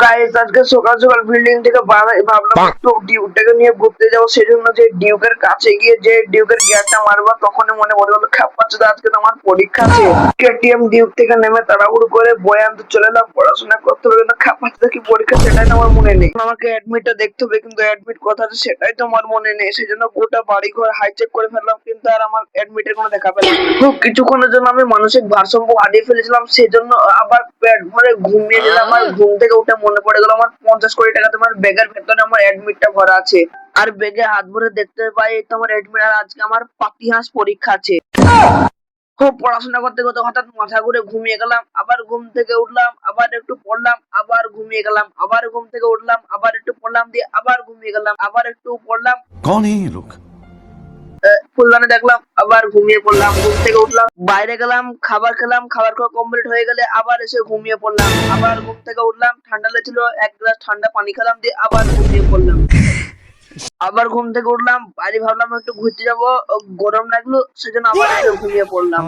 Guys আজকে সকাল সকাল বিল্ডিং থেকে ভাবলাম একটু ডিউকটাকে নিয়ে ঘুরতে যাবো, সেজন্য যে ডিউকের কাছে গিয়ে যে ডিউকের গিয়ারটা মারবো তখনই মনে পড়ে গেল খাপ্পাচ্ছে আজকে তো আমার পরীক্ষা আছে। কেটিএম ডিউক থেকে নেমে তাড়াহুড়ো করে বই আনতে চলে এলাম, পড়াশোনা করতে হবে, কিন্তু খাপ্পাচ্ছে কি পরীক্ষা সেটাই তো আমার মনে নেই। আমাকে অ্যাডমিটটা দেখতে হবে, কিন্তু অ্যাডমিট কথা আছে সেটাই তো আমার মনে নেই। সেই জন্য গোটা বাড়ি ঘর হাইচেক করে ফেললাম, কিন্তু আর আমার অ্যাডমিটের কোনো দেখা পেলাম না। খুব কিছুক্ষণের জন্য আমি মানসিক ভারসাম্য হারিয়ে ফেলেছিলাম, সেজন্য আবার পেট ভরে ঘুমিয়ে নিলাম। আর ঘুম থেকে উঠে মনে পড়ে গেল আমার 50 কোটি টাকা তোমার ব্যাগের ভেতরে আমার অ্যাডমিটটা ভরা আছে। আর ব্যাগে হাত ভরে দেখতে পাই তোমার অ্যাডমিট, আর আজকে আমার পাতিহাঁস পরীক্ষা আছে। খুব পড়াশোনা করতে করতে হঠাৎ মাথা ঘুরে ঘুমিয়ে গেলাম, আবার ঘুম থেকে উঠলাম, আবার একটু পড়লাম, আবার ঘুমিয়ে গেলাম, আবার ঘুম থেকে উঠলাম, আবার একটু পড়লাম, দিয়ে আবার ঘুমিয়ে গেলাম, আবার একটু পড়লাম। कौन है ये लोग? ফুলদানি দেখলাম, আবার ঘুমিয়ে পড়লাম। ঘুম থেকে উঠলাম, বাইরে গেলাম, খাবার খেলাম, খাবার খাওয়া কমপ্লিট হয়ে গেলে আবার এসে ঘুমিয়ে পড়লাম। আবার ঘুম থেকে উঠলাম, ঠান্ডা লেগেছিল, এক গ্লাস ঠান্ডা পানি খেলাম, দিয়ে আবার ঘুমিয়ে পড়লাম। আবার ঘুম থেকে উঠলাম, বাইরে ভাবলাম একটু ঘুরতে যাবো, গরম লাগলো সেজন্য আবার এসে ঘুমিয়ে পড়লাম।